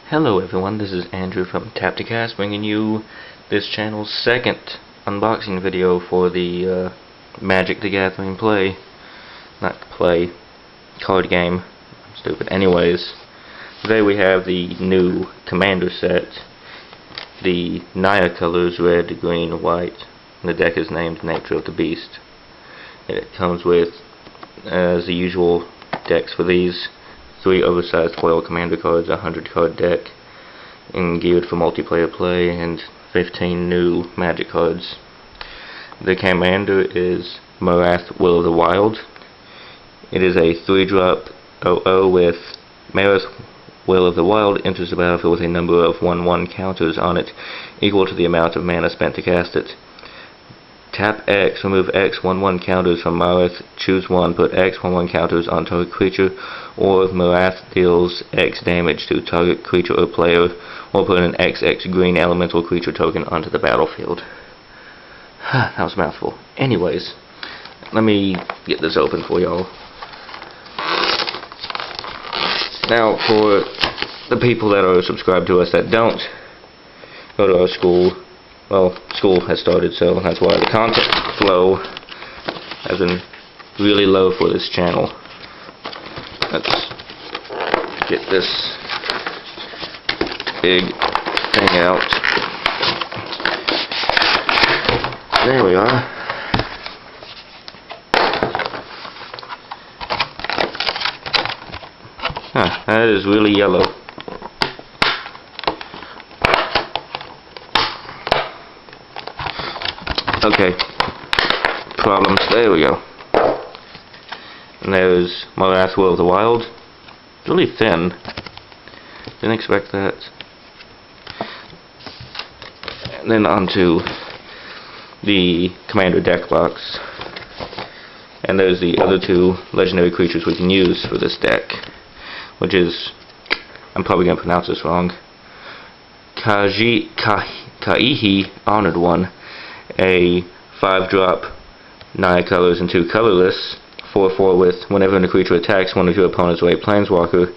Hello everyone, this is Andrew from Tap2Cast, bringing you this channel's second unboxing video for the Magic the Gathering card game. I'm stupid. Anyways, today we have the new Commander set, the Naya colors, red, green, white, and the deck is named Nature of the Beast. It comes with, as the usual decks for these, 3 oversized foil commander cards, a 100-card deck, and geared for multiplayer play, and 15 new magic cards. The commander is Marath, Will of the Wild. It is a 3-drop 0/0 with Marath, Will of the Wild enters the battlefield with a number of 1/1 counters on it, equal to the amount of mana spent to cast it. Tap X, remove X 1/1 counters from Marath, choose 1, put X 1/1 counters on target creature, or if Marath deals X damage to target creature or player, or put an XX green elemental creature token onto the battlefield. That was a mouthful. Anyways, let me get this open for y'all. Now, for the people that are subscribed to us that don't go to our school, well, school has started, so that's why the content flow has been really low for this channel. Let's get this big thing out. There we are. Huh, that is really yellow. Okay, problems, there we go. And there's Marath, Will of the Wild. It's really thin. Didn't expect that. And then onto the Commander deck box. And there's the other 2 legendary creatures we can use for this deck, which is, I'm probably going to pronounce this wrong, Kaihi, Honored One. A 5-drop, 9 colors and 2 colorless, 4/4 with whenever a creature attacks one of your opponents or a planeswalker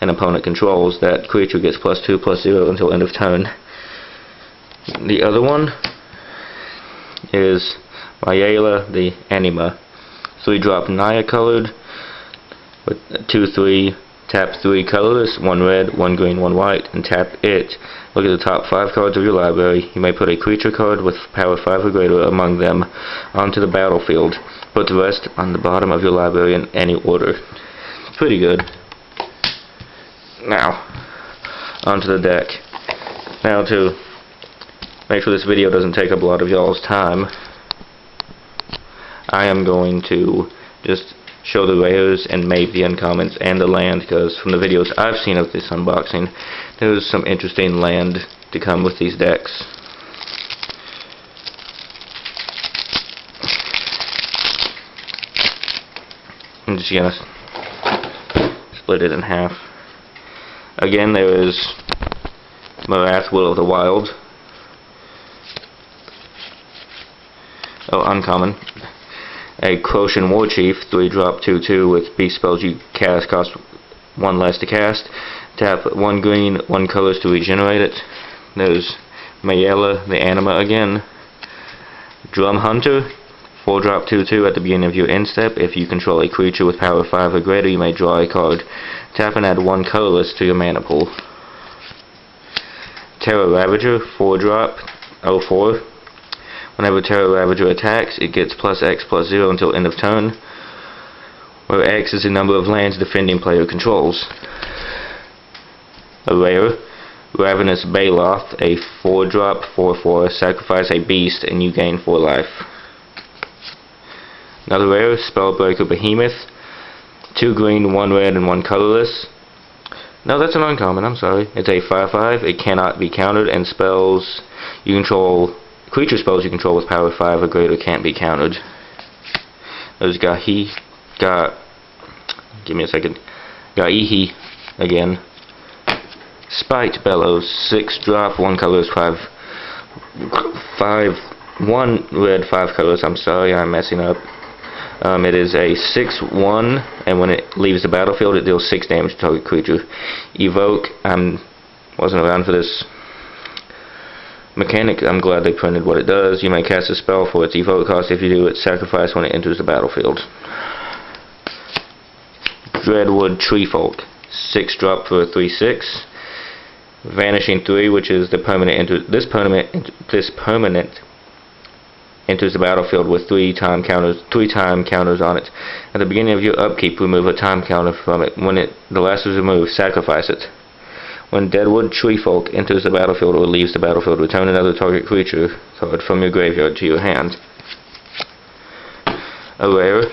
an opponent controls, that creature gets +2/+0 until end of turn. The other one is Mayela the Anima, 3-drop Naya colored with 2/3, tap 3 colorless, 1 red, 1 green, 1 white, and tap it. Look at the top 5 cards of your library. You may put a creature card with power 5 or greater among them onto the battlefield. Put the rest on the bottom of your library in any order. It's pretty good. Now, onto the deck. Now, to make sure this video doesn't take up a lot of y'all's time, I am going to just show the rares and maybe the uncommons and the land, because from the videos I've seen of this unboxing, there's some interesting land to come with these decks. I'm just gonna split it in half. Again, there is Marath, Will of the Wild. Oh, uncommon. A Crocian Warchief, 3-drop 2/2 with beast spells you cast cost 1 less to cast. Tap 1 green, 1 colors to regenerate it. There's Mayela the Anima again. Drum Hunter, 4-drop 2/2 at the beginning of your end step. If you control a creature with power 5 or greater, you may draw a card. Tap and add 1 colorless to your mana pool. Terra Ravager, 4-drop 0/4. Whenever Terra Ravager attacks, it gets +X/+0 until end of turn, where X is the number of lands defending player controls. A rare, Ravenous Baloth, a 4-drop 4/4, sacrifice a beast and you gain 4 life. Another rare, Spellbreaker Behemoth, 2 green, 1 red, and 1 colorless. No, that's an uncommon, I'm sorry. It's a 5/5, it cannot be countered, and spells you control, creature spells you control with power 5 or greater can't be countered. There's Gaihi again. Spite Bellows, 6-drop, 1 colors, 1 red, 5 colors. I'm sorry, I'm messing up. It is a 6/1, and when it leaves the battlefield, it deals 6 damage to target creature. Evoke, I'm wasn't around for this mechanic. I'm glad they printed what it does. You may cast a spell for its evoke cost. If you do, it's sacrifice when it enters the battlefield. Dreadwood Treefolk, 6-drop for a 3/6. Vanishing 3, which is the permanent. This permanent enters the battlefield with 3-time counters on it. At the beginning of your upkeep, remove a time counter from it. When the last is removed, sacrifice it. When Deadwood Treefolk enters the battlefield or leaves the battlefield, return another target creature card from your graveyard to your hand. A rare,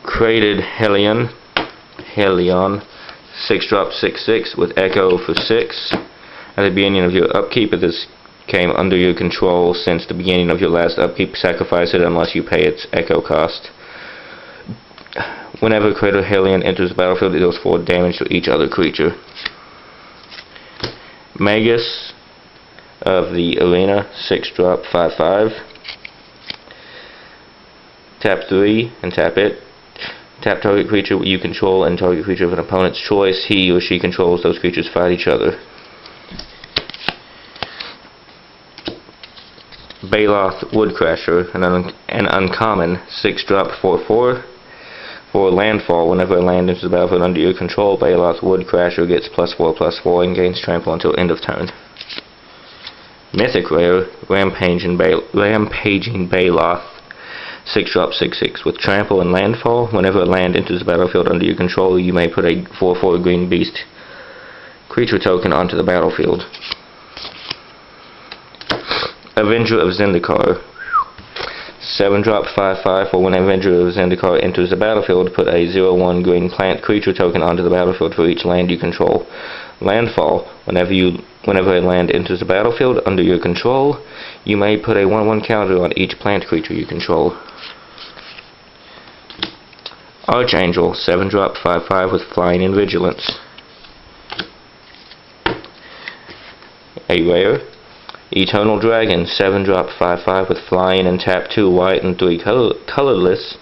Crated Hellion, 6-drop 6/6 with Echo for 6. At the beginning of your upkeep, if this came under your control since the beginning of your last upkeep, sacrifice it unless you pay its Echo cost. Whenever Crater Hellion enters the battlefield, it deals 4 damage to each other creature. Magus of the Arena, 6-drop 5/5. Tap 3 and tap it. Tap target creature you control and target creature of an opponent's choice. He or she controls those creatures fight each other. Baloth Woodcrasher, an uncommon, 6-drop 4/4. For landfall, whenever a land enters the battlefield under your control, Baloth Woodcrasher gets +4/+4 and gains trample until end of turn. Mythic Rare, Rampaging Baloth, 6-drop 6/6 with trample and landfall. Whenever a land enters the battlefield under your control, you may put a 4/4 green beast creature token onto the battlefield. Avenger of Zendikar, 7-drop 5/5. For when Avenger of Zendikar enters the battlefield, put a 0/1 green plant creature token onto the battlefield for each land you control. Landfall, whenever a land enters the battlefield under your control, you may put a 1/1 counter on each plant creature you control. Archangel, 7-drop 5/5 with flying and vigilance. A rare, Eternal Dragon, 7-drop 5/5 with flying and tap 2 white and 3 colorless.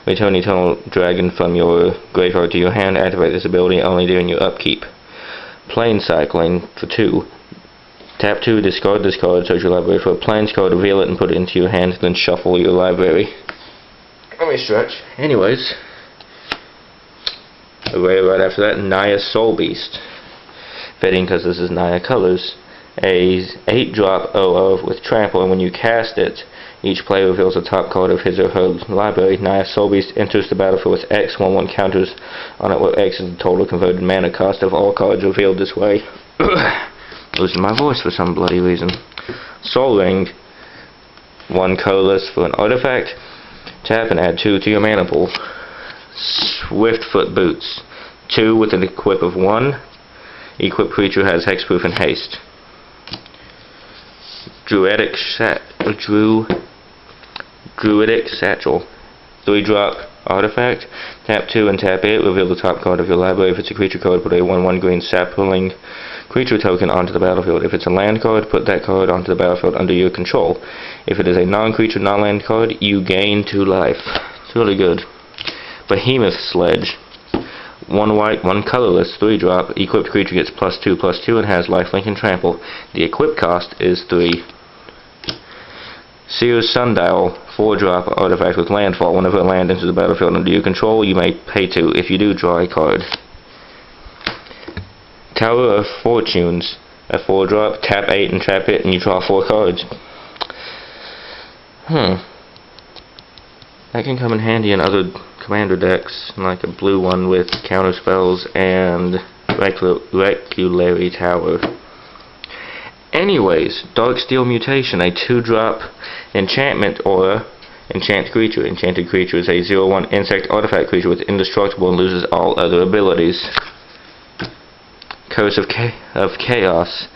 Return Eternal Dragon from your graveyard to your hand. Activate this ability only during your upkeep. Plane Cycling for 2. Tap 2, discard this card, search your library for a planes card, reveal it and put it into your hand, then shuffle your library. Let me stretch. Anyways, right after that, Naya Soul Beast. Fitting because this is Naya Colors. A 8-drop 0/0 with trample, and when you cast it, each player reveals the top card of his or her library. Naya Soul Beast enters the battlefield with X 1/1 counters on it, where X is the total converted mana cost of all cards revealed this way. Losing my voice for some bloody reason. Soul Ring, 1 colorless for an artifact. Tap and add 2 to your mana pool. Swiftfoot Boots, 2 with an equip of 1. Equipped creature has hexproof and haste. Druidic Satchel, 3-drop artifact. Tap 2 and tap it. Reveal the top card of your library. If it's a creature card, put a 1/1 green sapling creature token onto the battlefield. If it's a land card, put that card onto the battlefield under your control. If it is a non-creature, non-land card, you gain 2 life. It's really good. Behemoth Sledge, 1 white, 1 colorless, 3-drop. Equipped creature gets +2/+2 and has lifelink and trample. The equip cost is 3. Seer's Sundial, 4-drop artifact with landfall. Whenever a land enters the battlefield under your control, you may pay 2. If you do, draw a card. Tower of Fortunes, a 4-drop. Tap 8 and trap it, and you draw 4 cards. That can come in handy in other commander decks, like a blue one with counter spells and Reculary Tower. Anyways, Darksteel Mutation, a 2-drop enchantment aura. Enchant creature. Enchanted creature is a 0/1 insect artifact creature with indestructible and loses all other abilities. Curse of Chaos,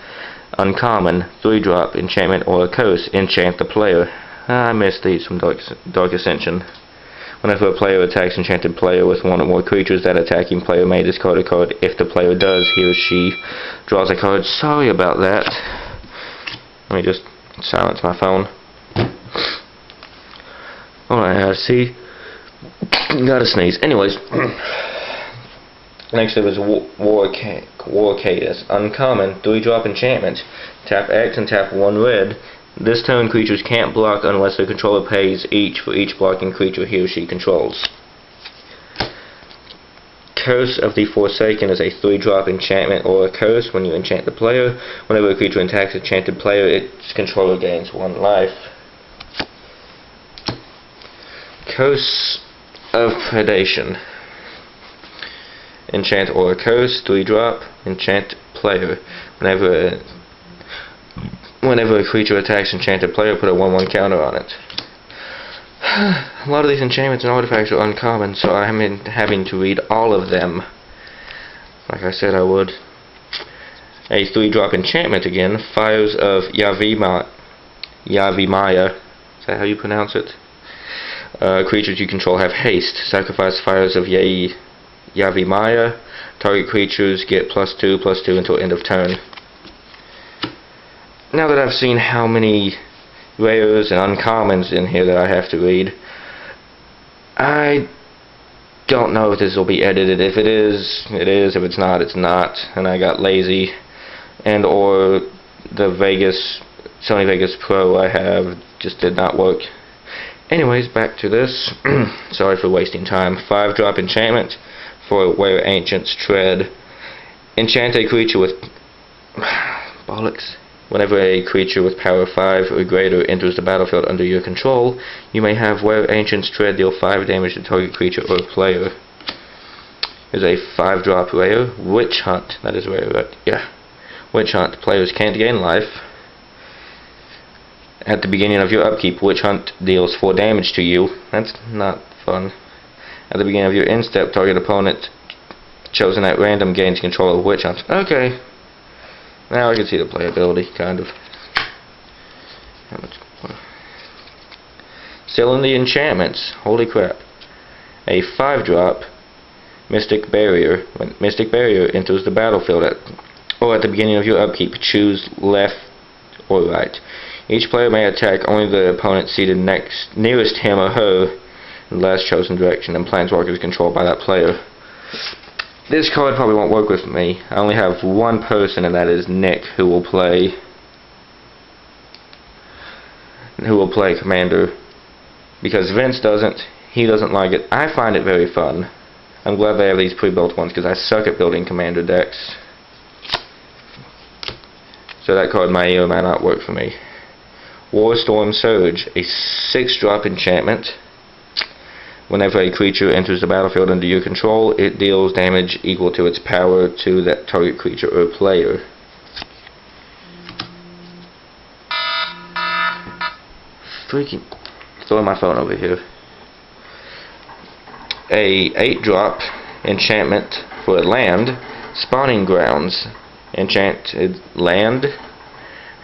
uncommon, 3-drop enchantment aura curse. Enchant the player. I missed these from Dark Ascension. Whenever a player attacks enchanted player with 1 or more creatures, that attacking player may discard a card. If the player does, he or she draws a card. Sorry about that. Let me just silence my phone. Alright, I see. Gotta sneeze. Anyways, Next there was Warcadus. Uncommon, 3-drop enchantment. Tap X and tap 1 red. This turn creatures can't block unless their controller pays each for each blocking creature he or she controls. Curse of the Forsaken is a 3-drop enchantment or a curse. When you enchant the player, whenever a creature attacks enchanted player, its controller gains 1 life. Curse of Predation. Enchant or a curse, 3-drop, enchant player. Whenever a creature attacks enchanted player, put a 1/1 counter on it. A lot of these enchantments and artifacts are uncommon, so I'm having to read all of them. Like I said I would. A 3-drop enchantment again, Fires of Yavimaya. Is that how you pronounce it? Creatures you control have haste. Sacrifice Fires of Yavimaya. Target creatures get +2/+2 until end of turn. Now that I've seen how many rares and uncommons in here that I have to read, I don't know if this will be edited. If it is, it is. If it's not, it's not. And I got lazy. And or the Sony Vegas Pro I have just did not work. Anyways, back to this. Sorry for wasting time. 5-drop enchantment for Where Ancients Tread. Enchant a creature with bollocks. Whenever a creature with power 5 or greater enters the battlefield under your control, you may have Where Ancients Tread deal 5 damage to target creature or player. There's a 5-drop rare, Witch Hunt. That is rare, right? Yeah. Witch Hunt. Players can't gain life. At the beginning of your upkeep, Witch Hunt deals 4 damage to you. That's not fun. At the beginning of your end step, target opponent chosen at random gains control of Witch Hunt. Okay. Now I can see the playability, kind of. How much more? Still in the enchantments. Holy crap. A 5-drop Mystic Barrier. When Mystic Barrier enters the battlefield at the beginning of your upkeep, choose left or right. Each player may attack only the opponent seated nearest him or her in the last chosen direction, and planeswalkers controlled by that player. This card probably won't work with me. I only have one person, and that is Nick, who will play Commander. Because Vince doesn't. He doesn't like it. I find it very fun. I'm glad they have these pre-built ones, because I suck at building Commander decks. So that card may or may not work for me. Warstorm Surge, a 6-drop enchantment. Whenever a creature enters the battlefield under your control, it deals damage equal to its power to that target creature or player. Freaking throwing my phone over here. A 8-drop enchantment for land, Spawning Grounds. Enchanted land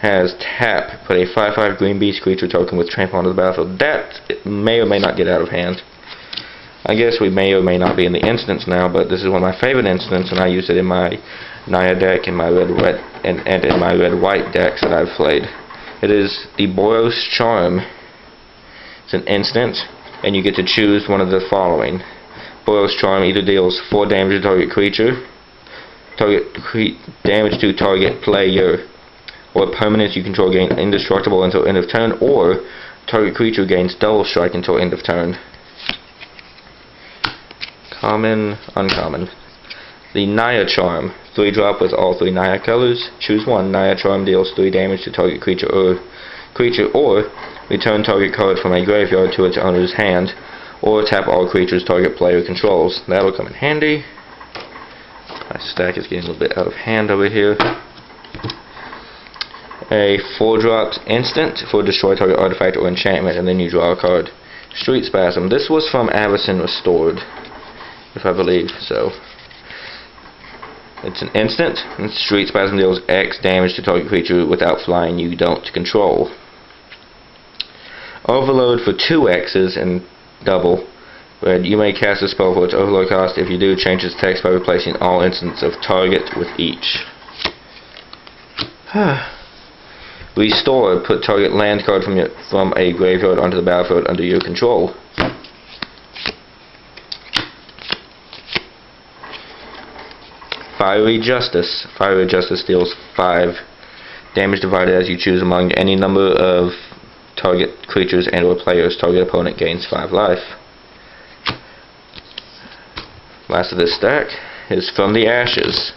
has tap. Put a 5/5 green beast creature token with trample onto the battlefield. That may or may not get out of hand. I guess we may or may not be in the instance now, but this is one of my favorite instances, and I use it in my Naya deck, in my red-white, and in my red-white decks that I've played. It is the Boros Charm. It's an instant, and you get to choose one of the following. Boros Charm either deals 4 damage to target creature, damage to target player, or permanents you control gain indestructible until end of turn, or target creature gains double strike until end of turn. Common, uncommon. The Naya Charm, 3-drop with all 3 Naya colors. Choose one. Naya Charm deals 3 damage to target creature, or return target card from a graveyard to its owner's hand, or tap all creatures target player controls. That'll come in handy. My stack is getting a little bit out of hand over here. A 4-drop instant for destroy target artifact or enchantment, and then you draw a card. Street Spasm. This was from Avacyn Restored, if I believe so. It's an instant, and Street Spasm deals X damage to target creature without flying you don't control. Overload for 2 X's and double. Red. You may cast a spell for its overload cost. If you do, change its text by replacing all instances of target with each. Restore. Put target land card from a graveyard onto the battlefield under your control. Fiery Justice. Fiery Justice deals 5 damage divided as you choose among any number of target creatures and or players. Target opponent gains 5 life. Last of this stack is From the Ashes.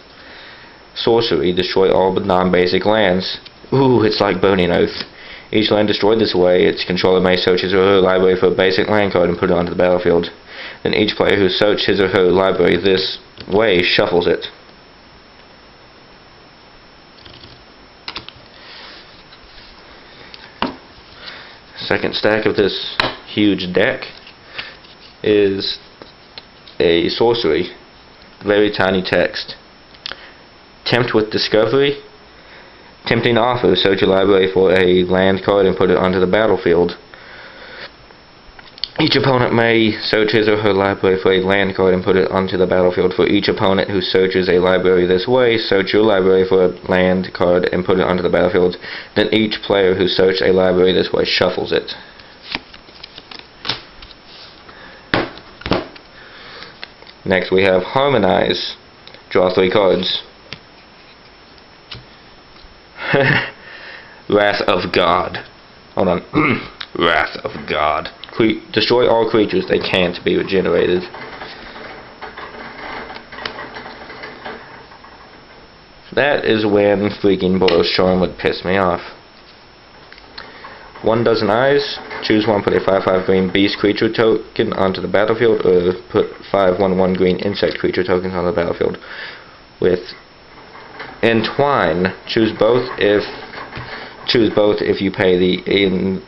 Sorcery. Destroy all but non-basic lands. Ooh, it's like Burning Oath. Each land destroyed this way, its controller may search his or her library for a basic land card and put it onto the battlefield. Then each player who searched his or her library this way shuffles it. Second stack of this huge deck is a sorcery. Very tiny text. Tempt with Discovery. Tempting offer. Search your library for a land card and put it onto the battlefield. Each opponent may search his or her library for a land card and put it onto the battlefield. For each opponent who searches a library this way, search your library for a land card and put it onto the battlefield. Then each player who searched a library this way shuffles it. Next we have Harmonize. Draw 3 cards. Wrath of God. Hold on. Wrath of God. Destroy all creatures. They can't be regenerated. That is when freaking Boros Charm would piss me off. 1 dozen eyes. Choose one. Put a 5/5 green beast creature token onto the battlefield, or put 5 1/1 green insect creature tokens on the battlefield. With Entwine, choose both if you pay the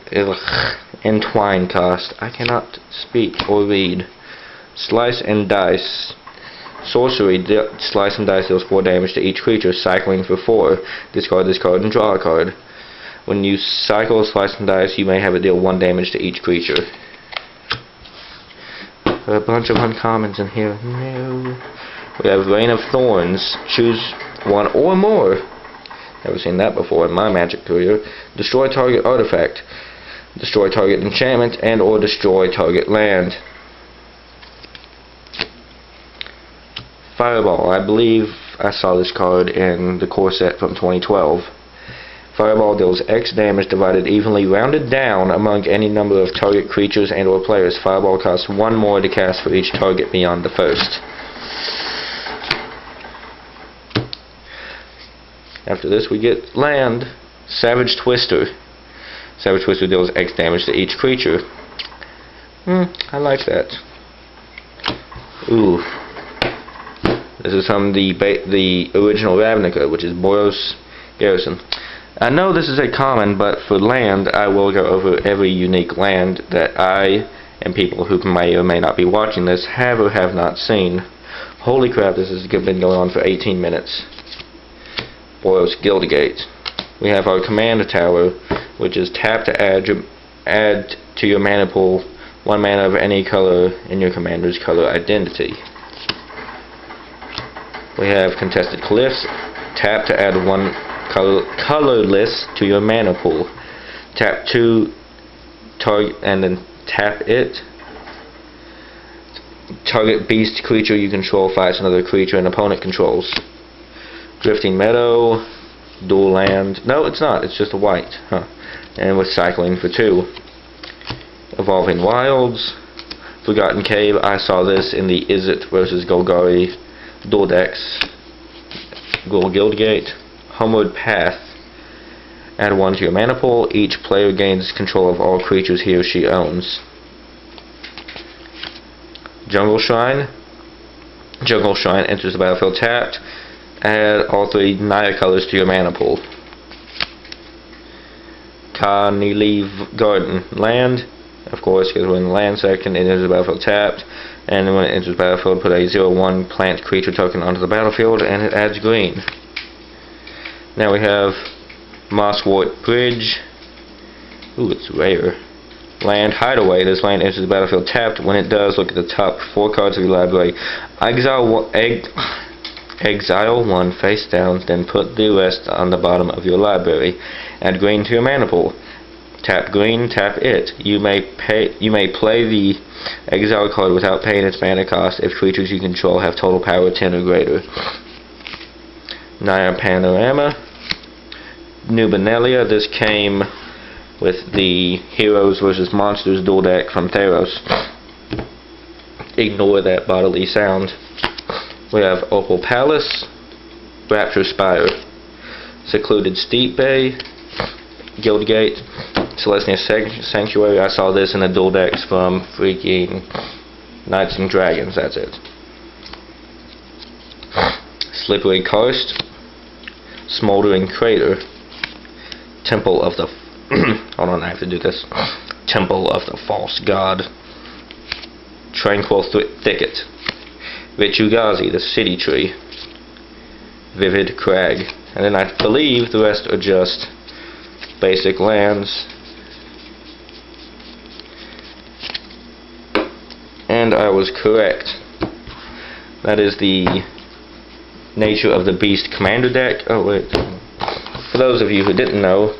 Entwine cost. I cannot speak or read. Slice and Dice. Sorcery. Slice and Dice deals 4 damage to each creature, cycling for 4. Discard this card and draw a card. When you cycle Slice and Dice, you may have it deal 1 damage to each creature. There are a bunch of uncommons in here. No. We have Rain of Thorns. Choose 1 or more. Never seen that before in my Magic career. Destroy target artifact. Destroy target enchantment and or destroy target land. Fireball. I believe I saw this card in the core set from 2012. Fireball deals X damage divided evenly rounded down among any number of target creatures and or players. Fireball costs 1 more to cast for each target beyond the first. After this we get land. Savage Twister. Savage Twister deals X damage to each creature. I like that. Ooh. This is from the original Ravnica, which is Boros Garrison. I know this is a common, but for land, I will go over every unique land that I and people who may or may not be watching this have or have not seen. Holy crap, this has been going on for 18 minutes. Boros Guildgate. We have our command tower, which is tap to add to your mana pool 1 mana of any color in your commander's color identity. We have Contested Cliffs. Tap to add 1 colorless to your mana pool. Tap 2 target and then tap it. Target beast creature you control fights another creature an opponent controls. Drifting Meadow. Dual land. No, it's not. It's just a white. And with cycling for 2. Evolving Wilds. Forgotten Cave. I saw this in the Izzet versus Golgari dual decks. Guildgate. Homeward Path. Add 1 to your mana pool. Each player gains control of all creatures he or she owns. Jungle Shrine. Jungle Shrine enters the battlefield tapped. Add all 3 Naya colors to your mana pool. Carnelive Garden. Land. Of course, because we're in the land section, it enters the battlefield tapped. And when it enters the battlefield, put a 0/1 plant creature token onto the battlefield, and it adds green. Now we have Mosswort Bridge. Ooh, it's rare. Land Hideaway. This land enters the battlefield tapped. When it does, look at the top 4 cards of your library. Exile 1 face down, then put the rest on the bottom of your library. Add green to your mana pool. Tap green, tap it. You may play the exile card without paying its mana cost if creatures you control have total power 10 or greater. Naya Panorama, New Benelia. This came with the Heroes vs. Monsters dual deck from Theros. Ignore that bodily sound. We have Opal Palace, Rapture Spire, Secluded Steepe, Guildgate, Celestia Sanctuary. I saw this in the dual decks from freaking Knights and Dragons. That's it. Slippery Coast, Smoldering Crater, Temple of the hold on, I have to do this. Temple of the False God, Tranquil Thicket, Vichugazi, the City Tree, Vivid Crag, and then I believe the rest are just basic lands. And I was correct. That is the nature of the Beast Commander deck. Oh wait, for those of you who didn't know,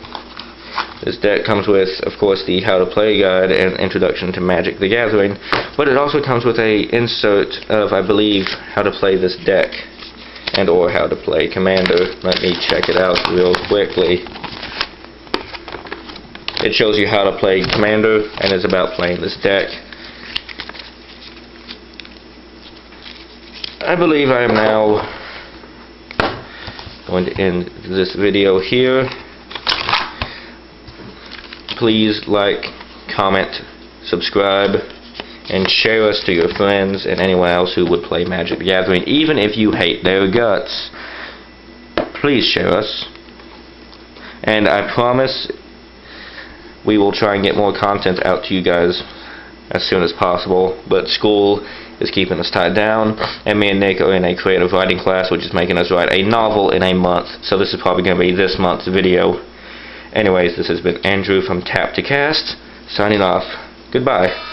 this deck comes with, of course, the How to Play Guide and Introduction to Magic the Gathering, but it also comes with a insert of, I believe, how to play this deck and or how to play Commander. Let me check it out real quickly. It shows you how to play Commander and it's about playing this deck. I believe I am now going to end this video here. Please like, comment, subscribe, and share us to your friends and anyone else who would play Magic the Gathering. Even if you hate their guts, please share us. And I promise we will try and get more content out to you guys as soon as possible. But school is keeping us tied down, and me and Nick are in a creative writing class which is making us write a novel in a month. So this is probably going to be this month's video. Anyways, this has been Andrew from Tap to Cast, signing off. Goodbye.